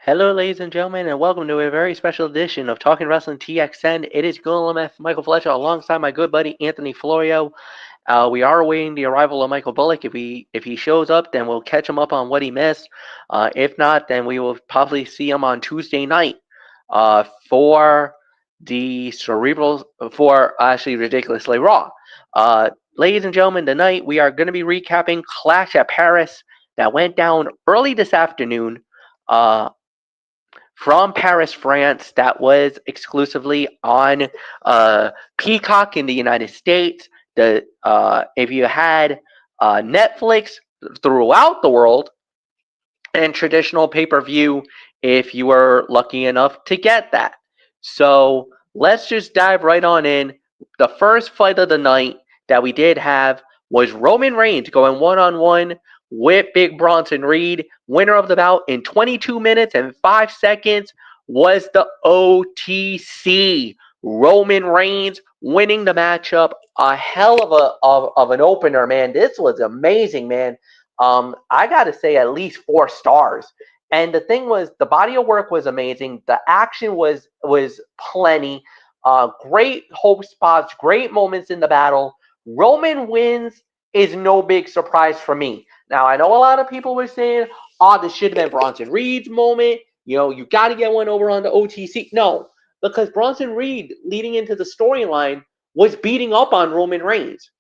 Hello, ladies and gentlemen, and welcome to a very special edition of Talking Wrestling TXN. It is Guillem F. Michael Fletcher alongside my good buddy Anthony Florio. We are awaiting the arrival of Michael Bullock. If he shows up, then we'll catch him up on what he missed. If not, then we will probably see him on Tuesday night for the Cerebral, for actually Ridiculously Raw. Ladies and gentlemen, tonight we are going to be recapping Clash at Paris that went down early this afternoon. From Paris, France, that was exclusively on Peacock in the United States. If you had Netflix throughout the world, and traditional pay-per-view if you were lucky enough to get that. So let's just dive right on in. The first fight of the night that we did have was Roman Reigns going one-on-one with Big Bronson Reed. Winner of the bout in 22 minutes and 5 seconds was the OTC. Roman Reigns winning the matchup. A hell of an opener, man. This was amazing, man. I got to say at least 4 stars. And the thing was, the body of work was amazing. The action was plenty. Great hope spots, great moments in the battle. Roman wins is no big surprise for me. Now, I know a lot of people were saying, oh, this should have been Bronson Reed's moment. You know, you got to get one over on the OTC. No, because Bronson Reed, leading into the storyline, was beating up on Roman Reigns.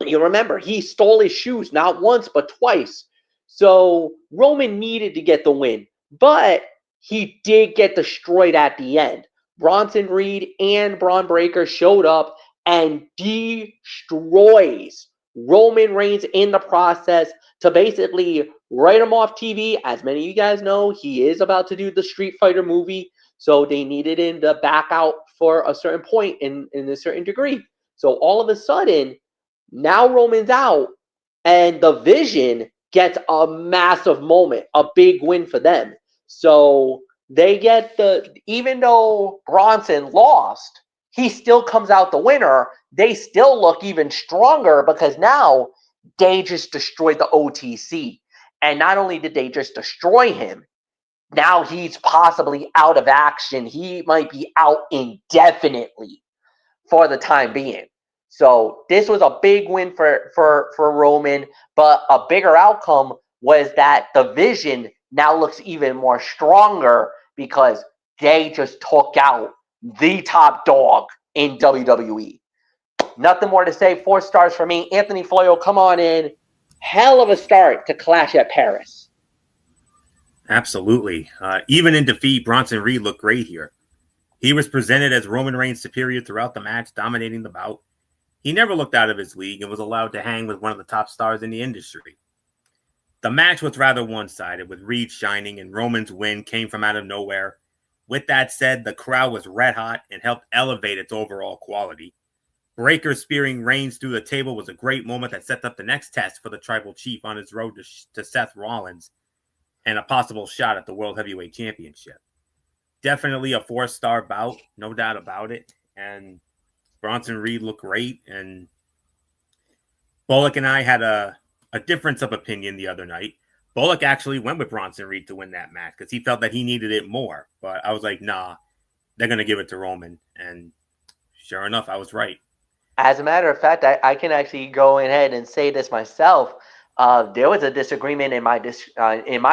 You remember, he stole his shoes not once, but twice. So Roman needed to get the win. But he did get destroyed at the end. Bronson Reed and Braun Breaker showed up and destroys Roman Reigns in the process to basically write him off TV. As many of you guys know, he is about to do the Street Fighter movie. So they needed him to back out for a certain point in a certain degree. So all of a sudden, now Roman's out, and the Vision gets a massive moment, a big win for them. So they get even though Bronson lost, he still comes out the winner. They still look even stronger because now they just destroyed the OTC. And not only did they just destroy him, now he's possibly out of action. He might be out indefinitely for the time being. So this was a big win for Roman, but a bigger outcome was that the Vision now looks even more stronger because they just took out the top dog in WWE. Nothing more to say. 4 stars for me. Anthony Floyo, come on in. Hell of a start to Clash at Paris. Absolutely. Even in defeat, Bronson Reed looked great here. He was presented as Roman Reigns' superior throughout the match, dominating the bout. He never looked out of his league and was allowed to hang with one of the top stars in the industry. The match was rather one-sided, with Reed shining and Roman's win came from out of nowhere. With that said, the crowd was red hot and helped elevate its overall quality. Breaker spearing Reigns through the table was a great moment that set up the next test for the Tribal Chief on his road to Seth Rollins and a possible shot at the World Heavyweight Championship. Definitely a 4-star bout, no doubt about it. And Bronson Reed looked great. And Bullock and I had a difference of opinion the other night. Bullock actually went with Bronson Reed to win that match because he felt that he needed it more. But I was like, nah, they're going to give it to Roman. And sure enough, I was right. As a matter of fact, I can actually go ahead and say this myself. There was a disagreement in my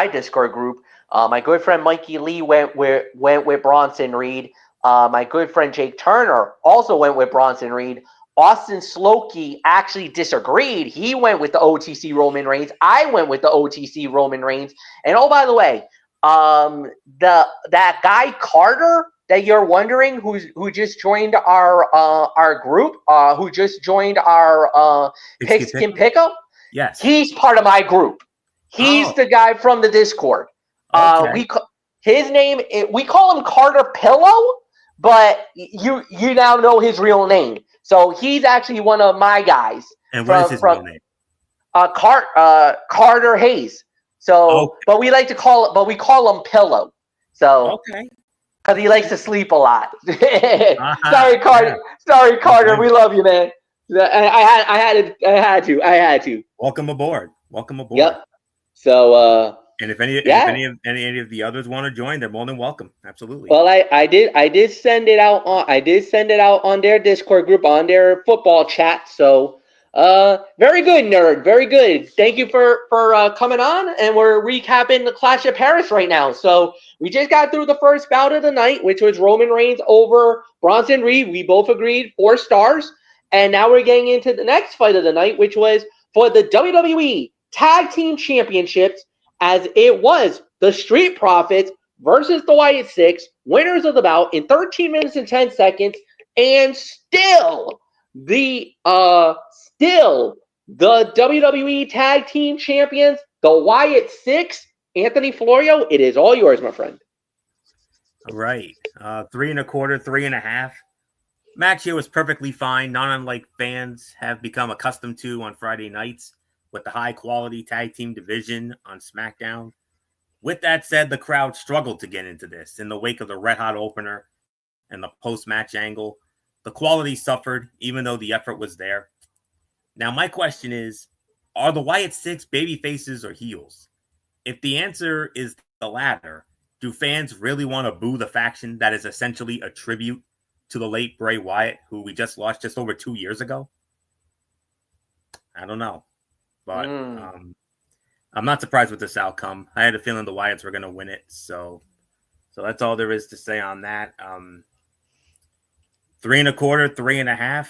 Discord group. My good friend Mikey Lee went with Bronson Reed. My good friend Jake Turner also went with Bronson Reed. Austin Slokey actually disagreed. He went with the OTC Roman Reigns. I went with the OTC Roman Reigns. And oh, by the way, that guy Carter that you're wondering who just joined our group, who just joined our Pigskin Pickup. Yes, he's part of my group. He's the guy from the Discord. Okay. His name, we call him Carter Pillow, but you now know his real name. So he's actually one of my guys. And what is his real name? Carter Hayes. So, but we call him Pillow. So, okay, because he likes to sleep a lot. Sorry, Carter. Yeah. Sorry, Carter. Okay. We love you, man. I had to. Welcome aboard. Yep. So, And if any Yeah. any of the others want to join, they're more than welcome. Absolutely. Well, I did send it out on their Discord group, on their football chat. So very good, nerd, very good. Thank you for coming on, and we're recapping the Clash of Paris right now. So we just got through the first bout of the night, which was Roman Reigns over Bronson Reed. We both agreed 4 stars, and now we're getting into the next fight of the night, which was for the WWE Tag Team Championships, as it was the Street Profits versus the Wyatt Six, winners of the bout in 13 minutes and 10 seconds, and still the WWE Tag Team Champions, the Wyatt Six, Anthony Florio. It is all yours, my friend. All right. 3 1/4, 3.5. Match here was perfectly fine, not unlike fans have become accustomed to on Friday nights with the high quality tag team division on SmackDown. With that said, the crowd struggled to get into this in the wake of the red hot opener and the post-match angle. The quality suffered, even though the effort was there. Now, my question is, are the Wyatt Six baby faces or heels? If the answer is the latter, do fans really want to boo the faction that is essentially a tribute to the late Bray Wyatt, who we just lost just over 2 years ago? I don't know. But I'm not surprised with this outcome. I had a feeling the Wyatts were going to win it. So that's all there is to say on that. 3 1/4, 3.5.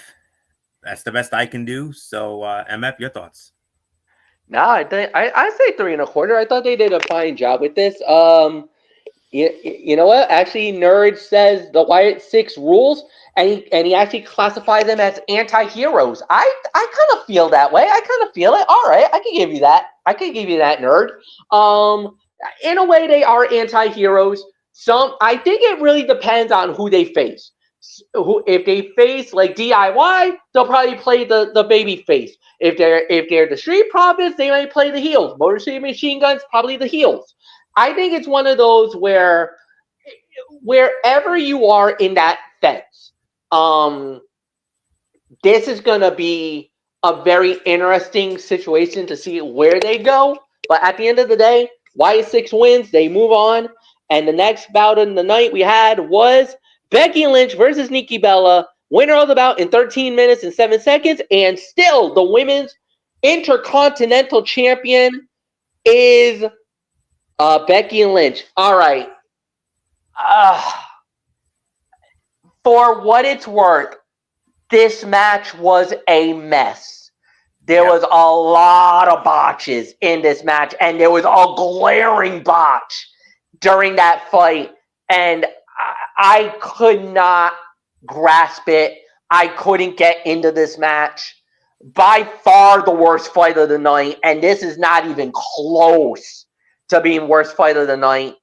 That's the best I can do. So, MF, your thoughts? No, I say 3 1/4. I thought they did a fine job with this. You know what? Actually, Nerd says the Wyatt Six rules, and he actually classified them as anti-heroes. I kind of feel that way. I kind of feel it. All right, I can give you that. Nerd. In a way, they are anti-heroes. I think it really depends on who they face. If they face like DIY, they'll probably play the baby face. If they're the Street Profits, they might play the heels. Motor City Machine Guns, probably the heels. I think it's one of those where wherever you are in that fence, this is going to be a very interesting situation to see where they go. But at the end of the day, Wyatt Six wins. They move on. And the next bout in the night we had was Becky Lynch versus Nikki Bella. Winner of the bout in 13 minutes and 7 seconds. And still the women's Intercontinental Champion is Becky Lynch. All right. For what it's worth, this match was a mess. There was a lot of botches in this match, and there was a glaring botch during that fight, and I could not grasp it. I couldn't get into this match. By far the worst fight of the night, and this is not even close to being worst fight of the night.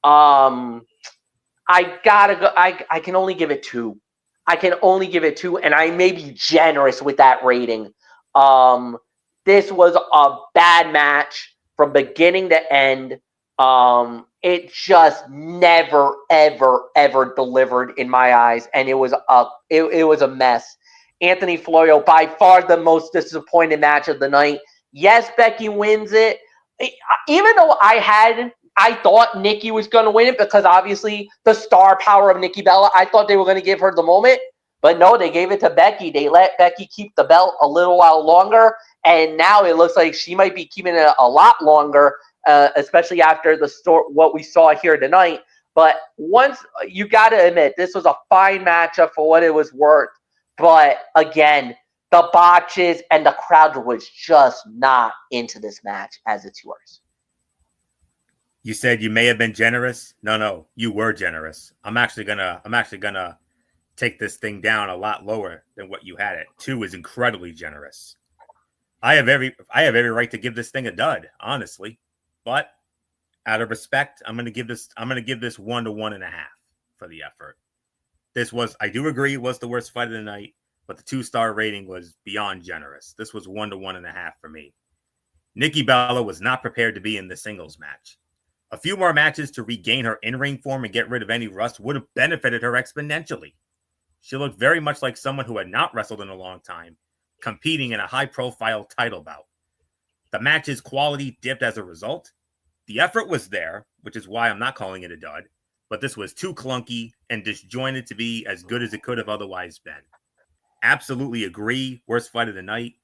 I gotta go. I can only give it 2. And I may be generous with that rating. This was a bad match from beginning to end. It just never, ever, ever delivered in my eyes, and it was a mess. Anthony Florio, by far the most disappointing match of the night. Yes, Becky wins it. Even though I thought Nikki was going to win it because obviously the star power of Nikki Bella, I thought they were going to give her the moment. But no, they gave it to Becky. They let Becky keep the belt a little while longer. And now it looks like she might be keeping it a lot longer, especially after what we saw here tonight. But once you got to admit, this was a fine matchup for what it was worth. But again, the botches and the crowd was just not into this match as it's yours. You said you may have been generous. No, you were generous. I'm actually gonna take this thing down a lot lower than what you had it. 2 is incredibly generous. I have every right to give this thing a dud, honestly. But out of respect, I'm gonna give this 1 to 1.5 for the effort. I do agree, was the worst fight of the night, but the 2-star rating was beyond generous. This was 1 to 1.5 for me. Nikki Bella was not prepared to be in the singles match. A few more matches to regain her in-ring form and get rid of any rust would have benefited her exponentially. She looked very much like someone who had not wrestled in a long time, competing in a high-profile title bout. The match's quality dipped as a result, The effort was there, which is why I'm not calling it a dud, but this was too clunky and disjointed to be as good as it could have otherwise been. Absolutely agree. Worst fight of the night.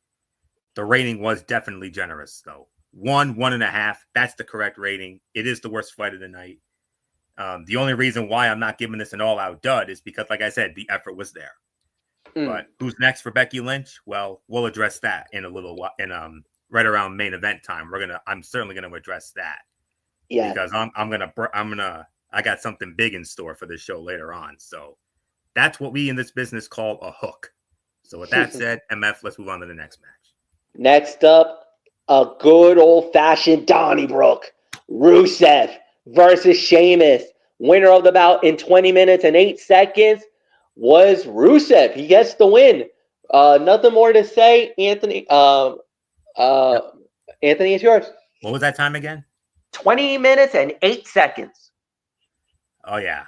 The rating was definitely generous, though. 1.5. That's the correct rating. It is the worst fight of the night. The only reason why I'm not giving this an all-out dud is because, like I said, the effort was there. But who's next for Becky Lynch? Well, we'll address that in a little while. Right around main event time, I'm certainly gonna address that. Yeah. Because I got something big in store for this show later on. So that's what we in this business call a hook. So with that said, MF, let's move on to the next match. Next up, a good old-fashioned Donnybrook. Rusev versus Sheamus. Winner of the bout in 20 minutes and 8 seconds was Rusev. He gets the win. Nothing more to say. Anthony, Anthony, it's yours. What was that time again? 20 minutes and 8 seconds. Oh, yeah.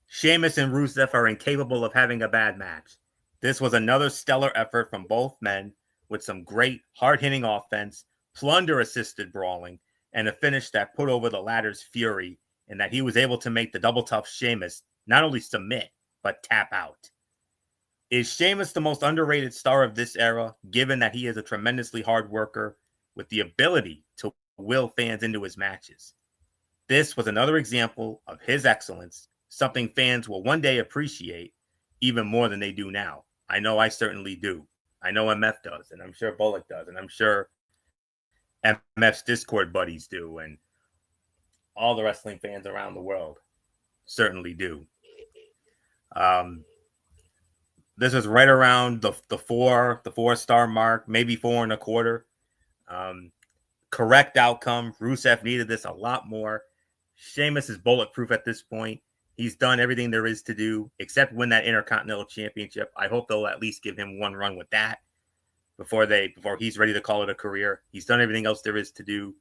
Sheamus and Rusev are incapable of having a bad match. This was another stellar effort from both men with some great hard-hitting offense, plunder-assisted brawling, and a finish that put over the latter's fury and that he was able to make the double-tough Sheamus not only submit, but tap out. Is Sheamus the most underrated star of this era, given that he is a tremendously hard worker with the ability to will fans into his matches? This was another example of his excellence, something fans will one day appreciate even more than they do now. I know I certainly do. I know MF does, and I'm sure Bullock does, and I'm sure MF's Discord buddies do, and all the wrestling fans around the world certainly do. This is right around the 4-star mark, maybe 4.25. Correct outcome. Rusev needed this a lot more. Sheamus is bulletproof at this point. He's done everything there is to do, except win that Intercontinental Championship. I hope they'll at least give him one run with that before he's ready to call it a career. He's done everything else there is to do.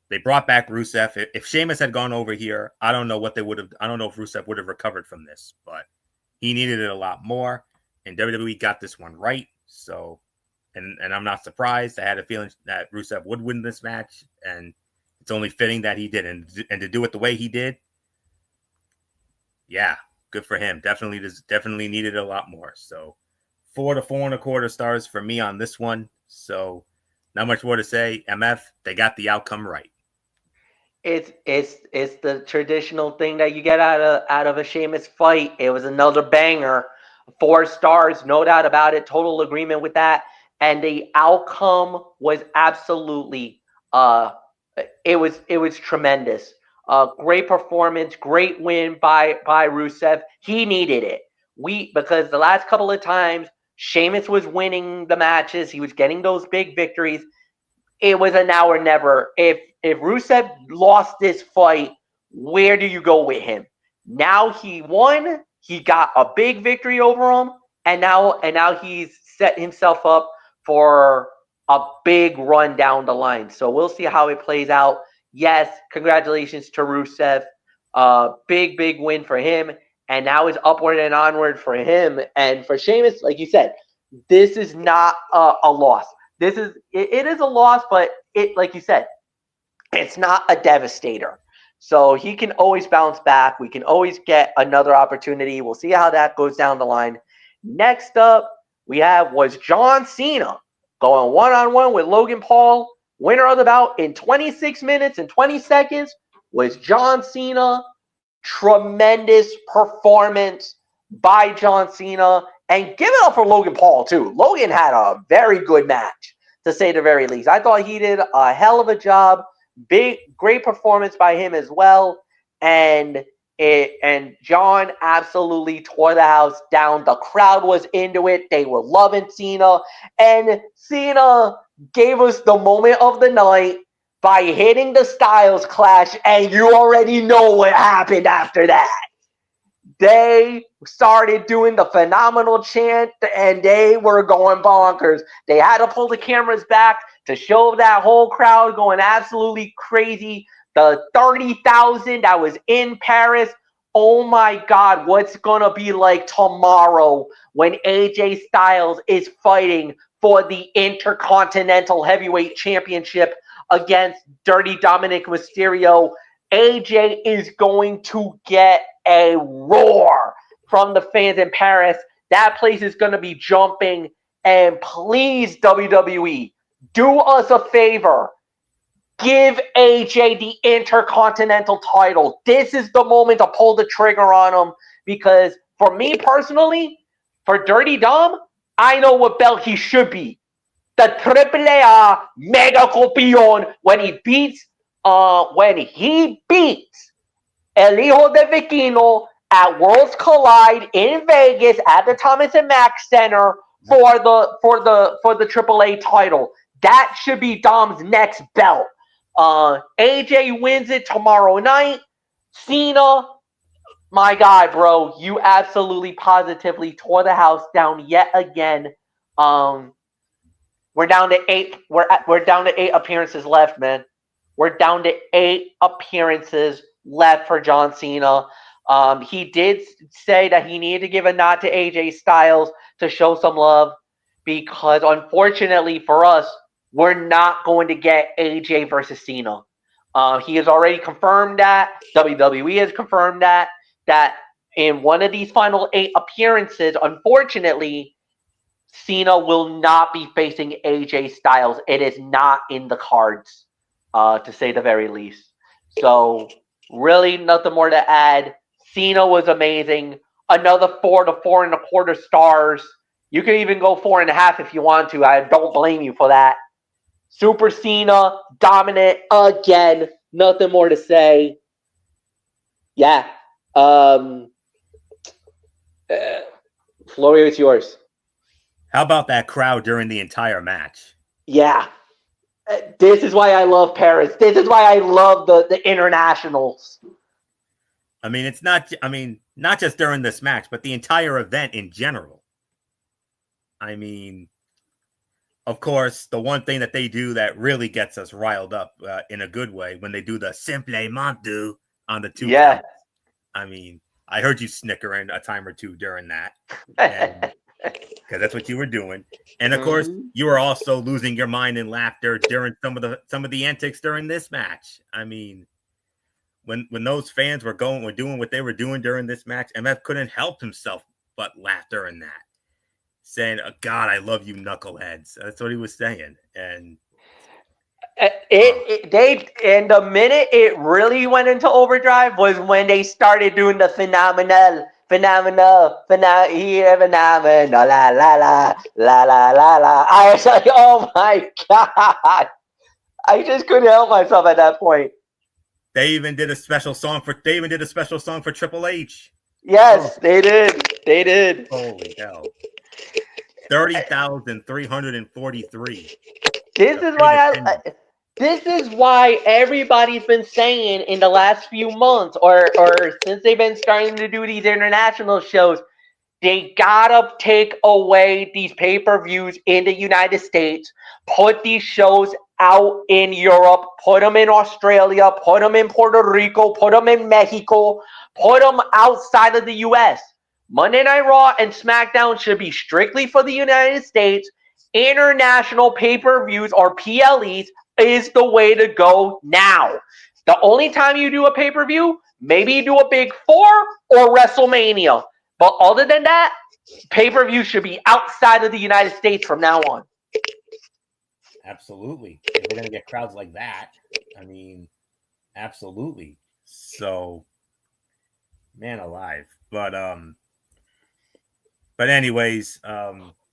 They brought back Rusev. If Sheamus had gone over here, I don't know what they would have. I don't know if Rusev would have recovered from this, but he needed it a lot more. And WWE got this one right. So, and I'm not surprised. I had a feeling that Rusev would win this match, and it's only fitting that he did. And to do it the way he did, yeah, good for him. Definitely needed a lot more. So 4 to 4.25 stars for me on this one. So not much more to say. MF, they got the outcome right. It's the traditional thing that you get out of a Sheamus fight. It was another banger. 4 stars, no doubt about it. Total agreement with that. And the outcome was absolutely it was tremendous. Great performance, great win by Rusev. He needed it. Because the last couple of times Sheamus was winning the matches, he was getting those big victories. It was a now or never. If Rusev lost this fight, where do you go with him? Now he won. He got a big victory over him, and now he's set himself up for a big run down the line. So we'll see how it plays out. Yes, congratulations to Rusev. Big win for him. And now it's upward and onward for him. And for Sheamus, like you said, this is not a loss. It is a loss, but like you said, it's not a devastator. So he can always bounce back. We can always get another opportunity. We'll see how that goes down the line. Next up, was John Cena going one-on-one with Logan Paul. Winner of the bout in 26 minutes and 20 seconds was John Cena. Tremendous performance by John Cena. And give it up for Logan Paul, too. Logan had a very good match, to say the very least. I thought he did a hell of a job. Great performance by him as well. And John absolutely tore the house down. The crowd was into it. They were loving Cena. And Cena gave us the moment of the night by hitting the Styles Clash. And you already know what happened after that. They started doing the phenomenal chant, and they were going bonkers. They had to pull the cameras back to show that whole crowd going absolutely crazy. The 30,000 that was in Paris. Oh my God, what's going to be like tomorrow when AJ Styles is fighting for the Intercontinental Heavyweight Championship against Dirty Dominic Mysterio. AJ is going to get a roar from the fans in Paris. That place is going to be jumping. And please, WWE, do us a favor. Give AJ the Intercontinental title. This is the moment to pull the trigger on him, because for me personally, for Dirty Dom, I know what belt he should be. The AAA Mega Campeón when he beats El Hijo de Viquino at Worlds Collide in Vegas at the Thomas and Mack Center for the AAA title. That should be Dom's next belt. AJ wins it tomorrow night. Cena, my guy, bro, you absolutely positively tore the house down yet again. We're down to 8. We're down to 8 appearances left, man. We're down to 8 appearances left for John Cena. He did say that he needed to give a nod to AJ Styles to show some love, because unfortunately for us, we're not going to get AJ versus Cena. He has already confirmed that. WWE has confirmed that in one of these final 8 appearances, unfortunately, Cena will not be facing AJ Styles. It is not in the cards, to say the very least. So, really, nothing more to add. Cena was amazing. Another 4 to 4.25 stars. You can even go 4.5 if you want to. I don't blame you for that. Super Cena, dominant again. Nothing more to say. Yeah. Florio, it's yours. How about that crowd during the entire match? Yeah. This is why I love Paris. This is why I love the internationals. I mean, it's not just during this match, but the entire event in general. I mean, of course, the one thing that they do that really gets us riled up in a good way, when they do the simplement do on the 2 count. I mean, I heard you snickering a time or two during that, because that's what you were doing. And of course, you were also losing your mind in laughter during some of the antics during this match. I mean, when those fans were doing what they were doing during this match, MF couldn't help himself but laugh during that, saying, oh, God, I love you, knuckleheads. That's what he was saying. And the minute it really went into overdrive was when they started doing the phenomenal, la la la. I was like, oh my God. I just couldn't help myself at that point. They even did a special song for Triple H. Yes, they did. Holy hell. 30,343. This is why everybody's been saying in the last few months, or since they've been starting to do these international shows, they gotta take away these pay-per-views in the United States, put these shows out in Europe, put them in Australia, put them in Puerto Rico, put them in Mexico, put them outside of the US. Monday Night Raw and SmackDown should be strictly for the United States. International pay-per-views, or PLEs, is the way to go now. The only time you do a pay-per-view, maybe you do a Big 4 or WrestleMania. But other than that, pay-per-view should be outside of the United States from now on. Absolutely. If we're going to get crowds like that, I mean, absolutely. So, man alive. But anyways,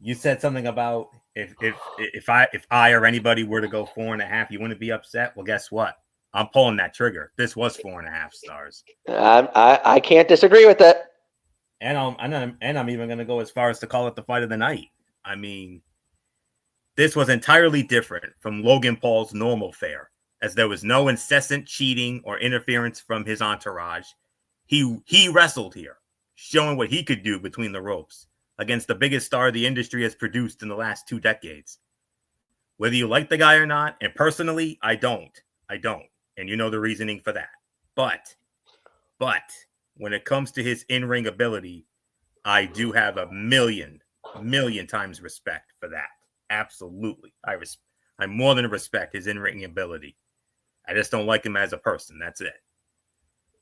you said something about if I or anybody were to go 4.5, you wouldn't be upset. Well, guess what? I'm pulling that trigger. This was 4.5 stars. I can't disagree with that. And I'm even going to go as far as to call it the fight of the night. I mean, this was entirely different from Logan Paul's normal fare, as there was no incessant cheating or interference from his entourage. He wrestled here, showing what he could do between the ropes against the biggest star the industry has produced in the last 2 decades. Whether you like the guy or not, and personally, I don't. And you know the reasoning for that. But when it comes to his in-ring ability, I do have a million times respect for that. Absolutely. I more than respect his in-ring ability. I just don't like him as a person. That's it.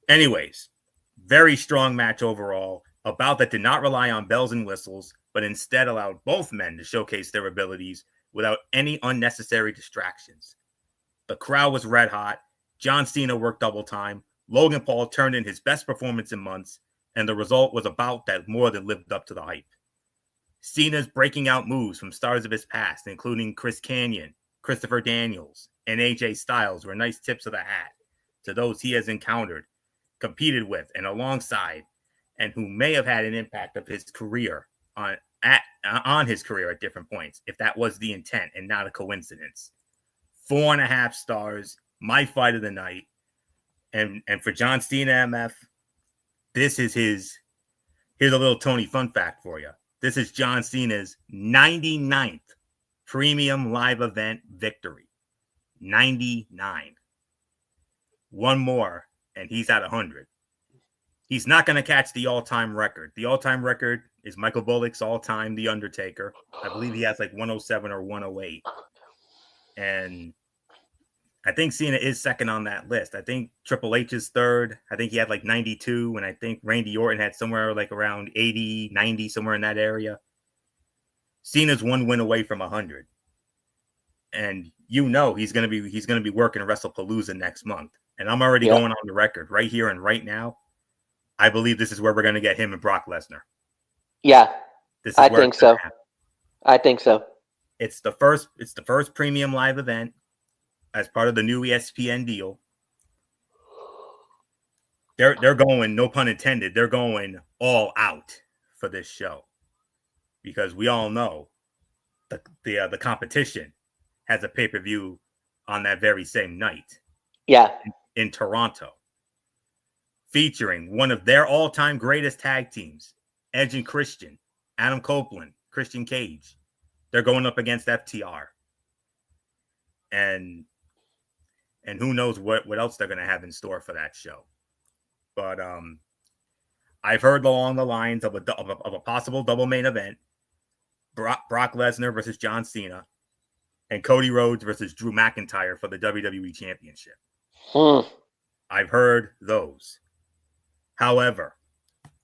Anyways, very strong match overall. A bout that did not rely on bells and whistles, but instead allowed both men to showcase their abilities without any unnecessary distractions. The crowd was red hot. John Cena worked double time. Logan Paul turned in his best performance in months, and the result was a bout that more than lived up to the hype. Cena's breaking out moves from stars of his past, including Chris Kanyon, Christopher Daniels, and AJ Styles, were nice tips of the hat to those he has encountered, competed with, and alongside, and who may have had an impact of his career on his career at different points, if that was the intent and not a coincidence. 4.5 stars, my fight of the night. And for John Cena, MF, this is here's a little Tony fun fact for you. This is John Cena's 99th premium live event victory. 99. One more, and he's at 100. He's not going to catch the all-time record. The all-time record is Michael Bullock's all-time The Undertaker. I believe he has like 107 or 108. And I think Cena is second on that list. I think Triple H is third. I think he had like 92, and I think Randy Orton had somewhere like around 80, 90, somewhere in that area. Cena's one win away from 100. And you know he's gonna be working WrestlePalooza next month. And I'm already going on the record right here and right now. I believe this is where we're gonna get him and Brock Lesnar. Yeah, I think so. I think so. It's the first premium live event as part of the new ESPN deal. They're going, no pun intended, they're going all out for this show. Because we all know the competition has a pay-per-view on that very same night. Yeah. In Toronto. Featuring one of their all-time greatest tag teams, Edge and Christian, Adam Copeland, Christian Cage. They're going up against FTR. And who knows what else they're going to have in store for that show. But I've heard along the lines of a possible double main event. Brock Lesnar versus John Cena, and Cody Rhodes versus Drew McIntyre for the WWE Championship. I've heard those. However,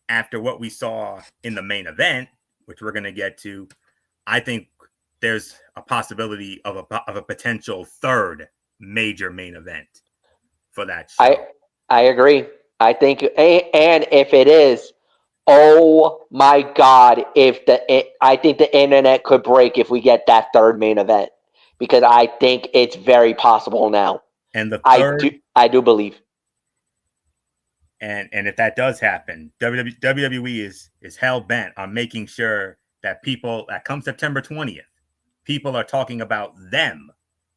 after what we saw in the main event, which we're going to get to, I think there's a possibility of a potential third major main event for that show. I agree. I think, and if it is, oh my God! I think the internet could break if we get that third main event, because I think it's very possible now. And the third, I do believe. And if that does happen, WWE is hell bent on making sure that people, that come September 20th, people are talking about them,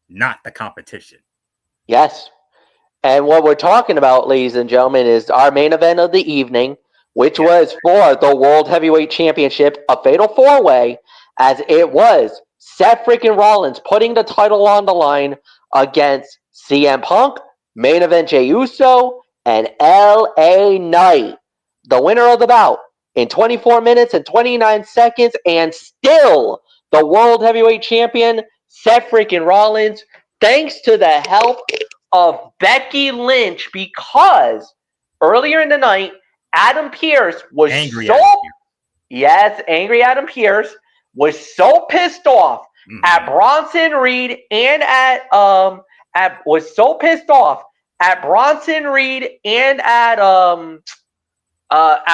not the competition. Yes. And what we're talking about, ladies and gentlemen, is our main event of the evening, which was for the World Heavyweight Championship, a fatal four-way, as it was Seth freaking Rollins putting the title on the line against CM Punk, main event Jey Uso, and LA Knight. The winner of the bout in 24 minutes and 29 seconds, and still the World Heavyweight Champion, Seth freaking Rollins, thanks to the help of Becky Lynch, because earlier in the night, Adam Pearce was angry Adam Pearce was so pissed off at Bronson Reed and at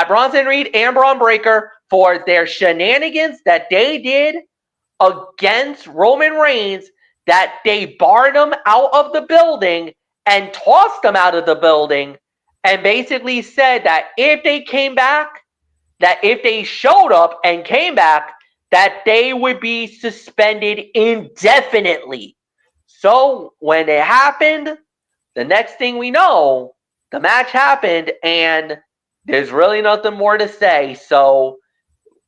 Bronson Reed and Braun Breaker for their shenanigans that they did against Roman Reigns, that they barred him out of the building and tossed him out of the building, and basically said that if they came back, that if they showed up and came back, that they would be suspended indefinitely. So when it happened, the next thing we know, the match happened, and there's really nothing more to say. So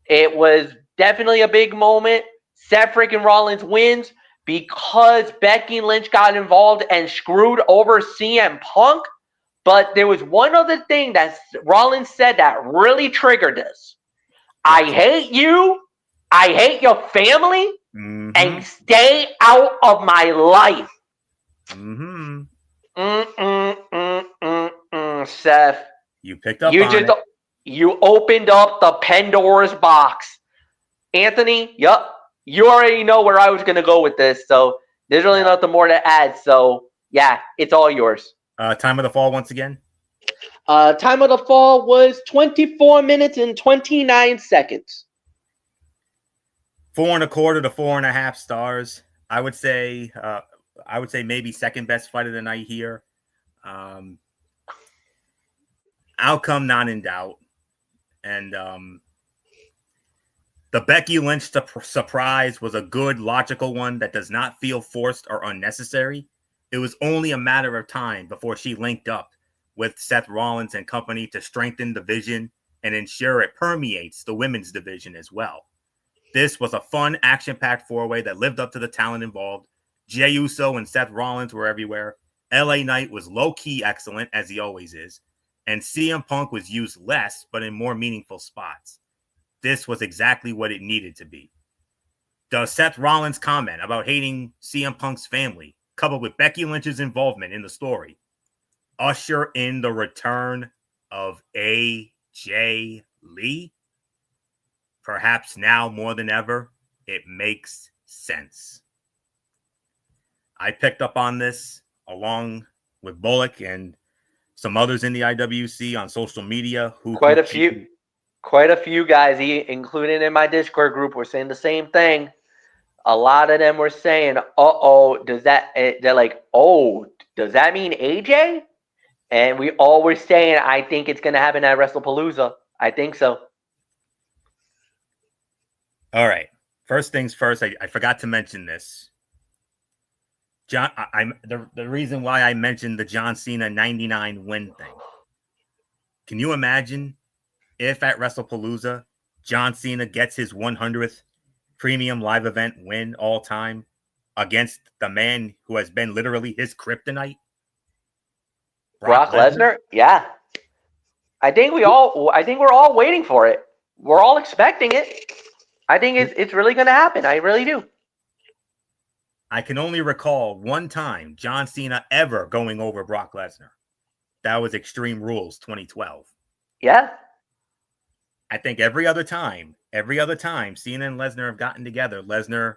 it was definitely a big moment. Seth freaking Rollins wins because Becky Lynch got involved and screwed over CM Punk. But there was one other thing that Rollins said that really triggered this. I hate you. I hate your family. and stay out of my life. Seth, You picked up on it. You opened up the Pandora's box. Anthony, yup, you already know where I was going to go with this, so there's really nothing more to add. So, yeah, it's all yours. Time of the fall once again? Time of the fall was 24 minutes and 29 seconds. 4.25 to 4.5 stars. I would say maybe second best fight of the night here. Outcome not in doubt. And the Becky Lynch surprise was a good, logical one that does not feel forced or unnecessary. It was only a matter of time before she linked up with Seth Rollins and company to strengthen the division and ensure it permeates the women's division as well. This was a fun, action-packed four-way that lived up to the talent involved. Jey Uso and Seth Rollins were everywhere. LA Knight was low-key excellent, as he always is. And CM Punk was used less, but in more meaningful spots. This was exactly what it needed to be. The Seth Rollins comment about hating CM Punk's family, coupled with Becky Lynch's involvement in the story, usher in the return of AJ Lee. Perhaps now more than ever, it makes sense. I picked up on this along with Bullock and some others in the IWC on social media. Quite a few guys, including in my Discord group, were saying the same thing. A lot of them were saying, does that mean AJ? And we all were saying, I think it's going to happen at WrestlePalooza. I think so. All right. First things first, I forgot to mention this. John, the reason why I mentioned the John Cena 99 win thing. Can you imagine if at WrestlePalooza, John Cena gets his 100th premium live event win all time against the man who has been literally his kryptonite? Brock Lesnar? Yeah. I think we're all waiting for it. We're all expecting it. I think it's really going to happen. I really do. I can only recall one time John Cena ever going over Brock Lesnar. That was Extreme Rules 2012. Yeah. I think every other time Cena and Lesnar have gotten together, Lesnar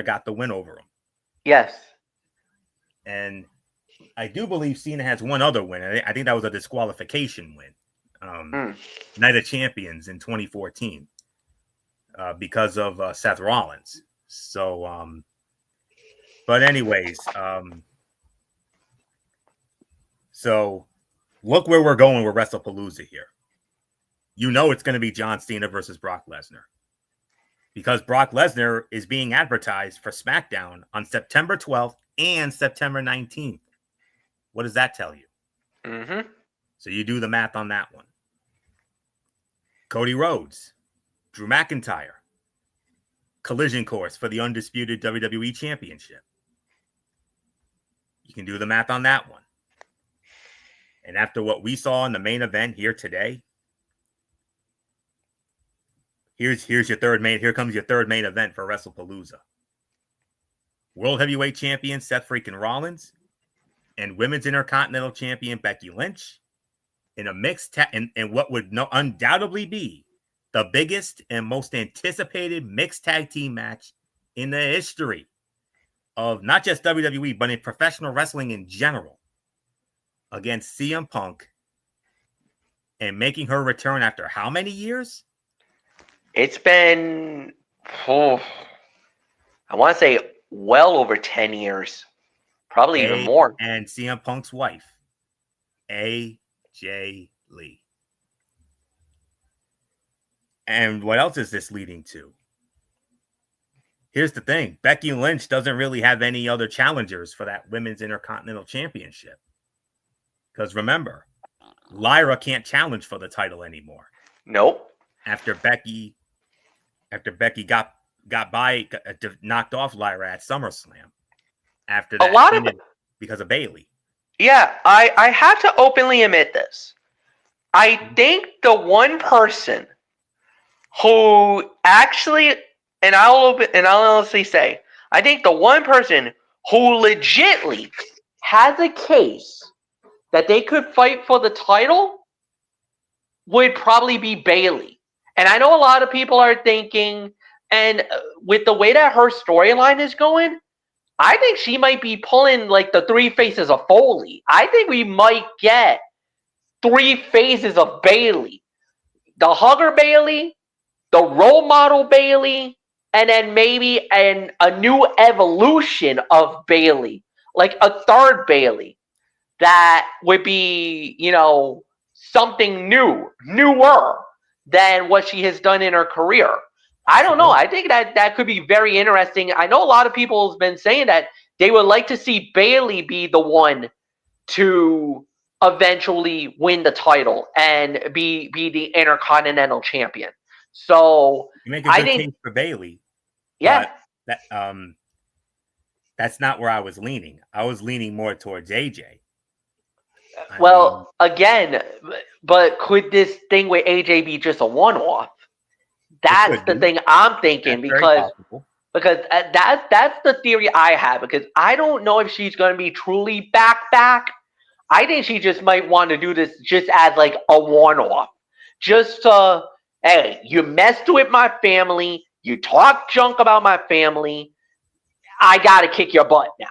got the win over him. Yes. And I do believe Cena has one other win. I think that was a disqualification win. Night of Champions in 2014 because of Seth Rollins. So, but anyways, so look where we're going with WrestlePalooza here. You know it's going to be John Cena versus Brock Lesnar because Brock Lesnar is being advertised for SmackDown on September 12th and September 19th. What does that tell you? Mm-hmm. So you do the math on that one. Cody Rhodes, Drew McIntyre, collision course for the undisputed WWE Championship. You can do the math on that one. And after what we saw in the main event here today, here's your third main. Here comes your third main event for WrestlePalooza. World Heavyweight Champion Seth freaking Rollins and Women's Intercontinental Champion Becky Lynch in a mixed in what would undoubtedly be the biggest and most anticipated mixed tag team match in the history of not just WWE, but in professional wrestling in general, against CM Punk and making her return after how many years? It's been, I want to say well over 10 years, probably even more. And CM Punk's wife, AJ Lee. And what else is this leading to? Here's the thing. Becky Lynch doesn't really have any other challengers for that Women's Intercontinental Championship. Because remember, Lyra can't challenge for the title anymore. Nope. After Becky got knocked off Lyra at SummerSlam. After that, because of Bayley. Yeah, I have to openly admit this. I think the one person who actually and I'll honestly say, I think the one person who legitly has a case that they could fight for the title would probably be Bayley. And I know a lot of people are thinking, and with the way that her storyline is going, I think she might be pulling like the three faces of Foley. I think we might get three phases of Bayley: the hugger Bayley, the role model Bayley, and then maybe a new evolution of Bayley, like a third Bayley that would be, something newer than what she has done in her career. I don't know. I think that could be very interesting. I know a lot of people have been saying that they would like to see Bayley be the one to eventually win the title and be the Intercontinental Champion. So You make a good case for Bayley. Yeah. That's not where I was leaning. I was leaning more towards AJ. Again, but could this thing with AJ be just a one-off? That's the thing I'm thinking, because that's the theory I have, because I don't know if she's going to be truly back. I think she just might want to do this just as like a one-off. Just hey, you messed with my family, you talk junk about my family, I got to kick your butt now.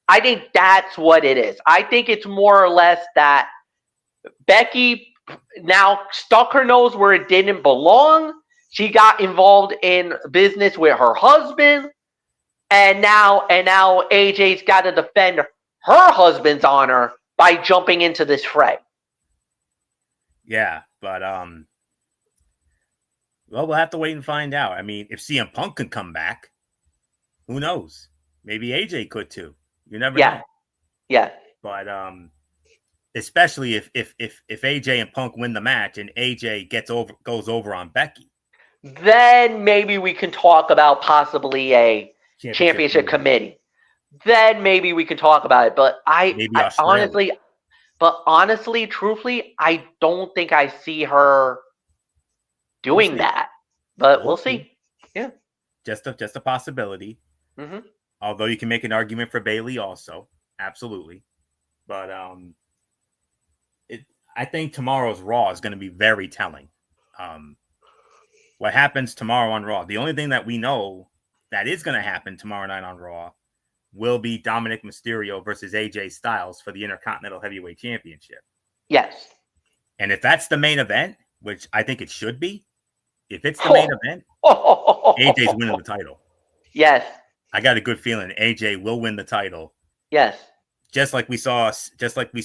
I think that's what it is. I think it's more or less that Becky now stuck her nose where it didn't belong. She got involved in business with her husband, and now AJ's got to defend her husband's honor by jumping into this fray. Yeah, but well, we'll have to wait and find out. I mean, if CM Punk can come back, who knows? Maybe AJ could too. You never know. Yeah. But especially if AJ and Punk win the match and AJ goes over on Becky, then maybe we can talk about possibly a championship committee. Then maybe we can talk about it. But I honestly, truthfully, I don't think I see her doing that. But we'll see. Yeah. Just a possibility. Mm-hmm. Although you can make an argument for Bayley also. Absolutely. But I think tomorrow's Raw is going to be very telling. What happens tomorrow on Raw? The only thing that we know that is going to happen tomorrow night on Raw will be Dominic Mysterio versus AJ Styles for the Intercontinental Heavyweight Championship. Yes. And if that's the main event, which I think it should be, if it's the main event, AJ's winning the title. Yes. I got a good feeling AJ will win the title. Yes. Just like we saw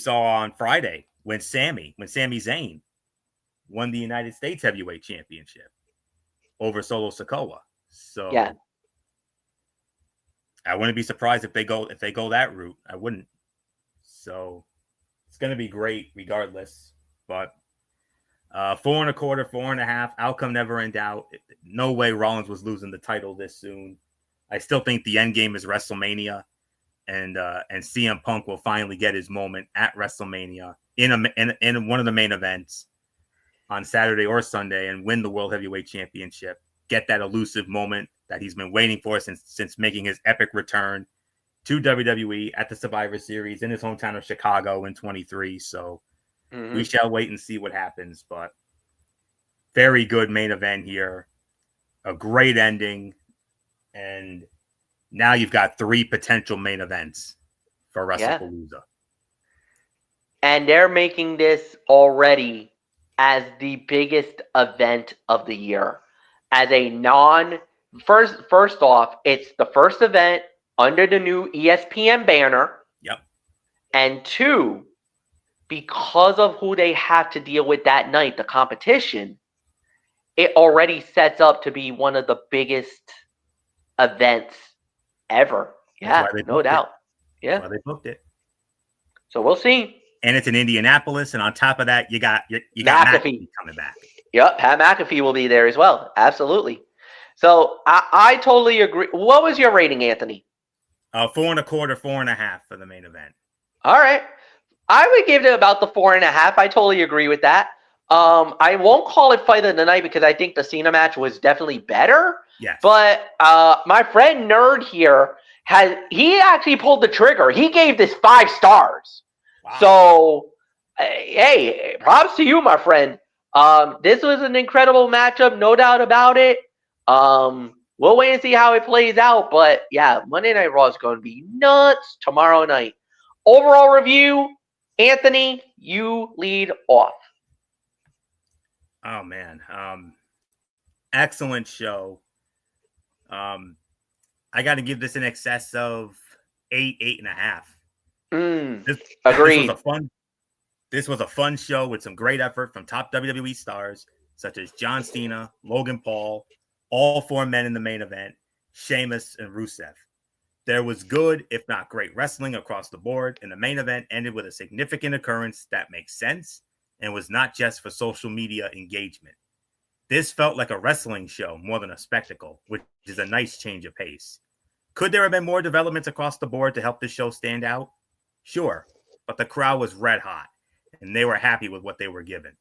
on Friday when Sami Zayn won the United States Heavyweight Championship over Solo Sikoa. So yeah. I wouldn't be surprised if they go that route. I wouldn't. So it's going to be great regardless. But 4 1/4, 4 1/2, outcome never in doubt. No way Rollins was losing the title this soon. I still think the end game is WrestleMania, and CM Punk will finally get his moment at WrestleMania in one of the main events on Saturday or Sunday and win the World Heavyweight Championship. Get that elusive moment that he's been waiting for since making his epic return to WWE at the Survivor Series in his hometown of Chicago in 23. So we shall wait and see what happens. But very good main event here. A great ending. And now you've got 3 potential main events for WrestlePalooza. Yeah. And they're making this already as the biggest event of the year. As a first off, it's the first event under the new ESPN banner. Yep. And 2, because of who they have to deal with that night, the competition, it already sets up to be one of the biggest events ever. Yeah, no doubt. Yeah. That's why they booked it. So we'll see. And it's in Indianapolis, and on top of that, you got McAfee coming back. Yep, Pat McAfee will be there as well. Absolutely. So I totally agree. What was your rating, Anthony? 4 1/4, 4 1/2 for the main event. All right. I would give it about the 4 1/2. I totally agree with that. I won't call it fight of the night because I think the Cena match was definitely better. Yes. But my friend Nerd here he actually pulled the trigger. He gave this 5 stars. Wow. So hey, props to you, my friend. This was an incredible matchup, no doubt about it. We'll wait and see how it plays out. But yeah, Monday Night Raw is going to be nuts tomorrow night. Overall review, Anthony, you lead off. Oh man, excellent show. I got to give this in excess of 8.5. Agreed. This was a fun show with some great effort from top WWE stars such as John Cena, Logan Paul, all 4 men in the main event, Sheamus and Rusev. There was good, if not great, wrestling across the board, and the main event ended with a significant occurrence that makes sense and was not just for social media engagement. This felt like a wrestling show more than a spectacle, which is a nice change of pace. Could there have been more developments across the board to help this show stand out? Sure, but the crowd was red hot, and they were happy with what they were given.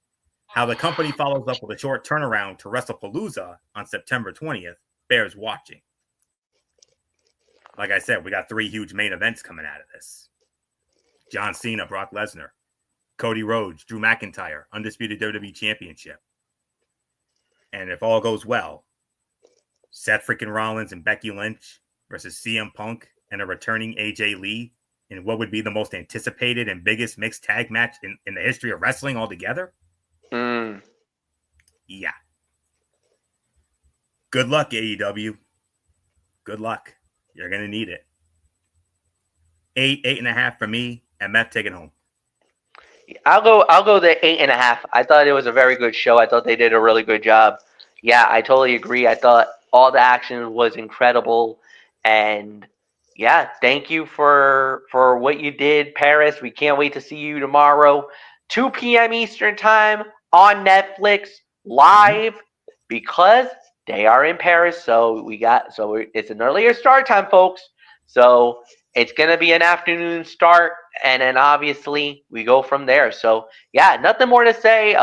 How the company follows up with a short turnaround to WrestlePalooza on September 20th bears watching. Like I said, we got 3 huge main events coming out of this. John Cena, Brock Lesnar. Cody Rhodes, Drew McIntyre, Undisputed WWE Championship. And if all goes well, Seth freaking Rollins and Becky Lynch versus CM Punk and a returning AJ Lee in what would be the most anticipated and biggest mixed tag match in the history of wrestling altogether. Yeah. Good luck, AEW. Good luck. You're going to need it. 8.5 for me, and Matt, take it home. I'll go the 8.5. I thought it was a very good show. I thought they did a really good job. Yeah, I totally agree. I thought all the action was incredible. And yeah, thank you for what you did, Paris. We can't wait to see you tomorrow, 2 p.m. Eastern time on Netflix live because they are in Paris. So it's an earlier start time, folks. So it's going to be an afternoon start, and then obviously we go from there. So, yeah, nothing more to say.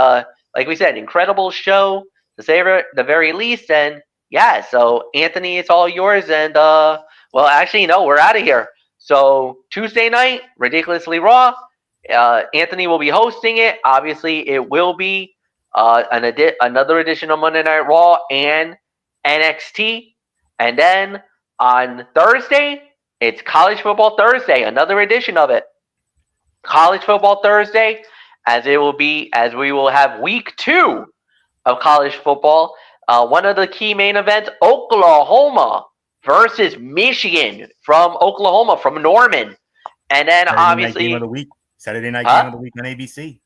Like we said, incredible show, to say the very least. And, yeah, so, Anthony, it's all yours. And, well, actually, no, we're out of here. So, Tuesday night, Ridiculously Raw. Anthony will be hosting it. Obviously, it will be another edition of Monday Night Raw and NXT. And then on Thursday, it's College Football Thursday, another edition of it. College Football Thursday, as we will have week 2 of college football. One of the key main events, Oklahoma versus Michigan from Oklahoma, from Norman. And then Saturday night game of the week on ABC.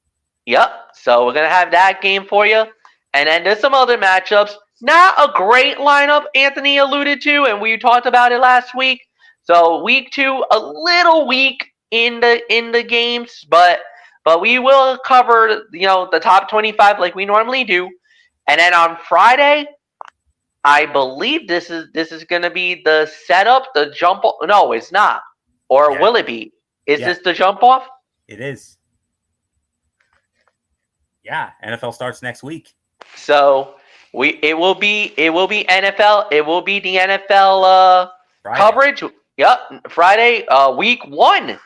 Yep. So we're going to have that game for you. And then there's some other matchups. Not a great lineup, Anthony alluded to, and we talked about it last week. So week 2, a little weak in the games, but we will cover the top 25 like we normally do. And then on Friday, I believe this is going to be the setup, the jump off. No, it's not. Or will it be? Is this the jump off? It is. Yeah, NFL starts next week. So it will be NFL. It will be the NFL coverage. Yep, Friday, week 1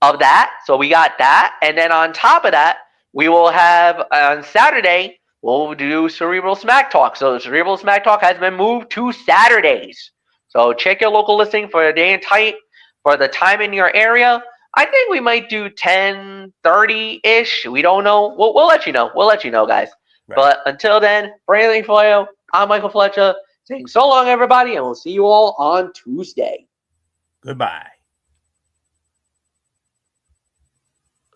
of that. So we got that. And then on top of that, we will have on Saturday, we'll do Cerebral Smack Talk. So Cerebral Smack Talk has been moved to Saturdays. So check your local listing for a day and tight for the time in your area. I think we might do 10:30-ish. We don't know. We'll let you know. We'll let you know, guys. Right. But until then, for Anthony Floyo, I'm Michael Fletcher saying so long, everybody, and we'll see you all on Tuesday. Goodbye.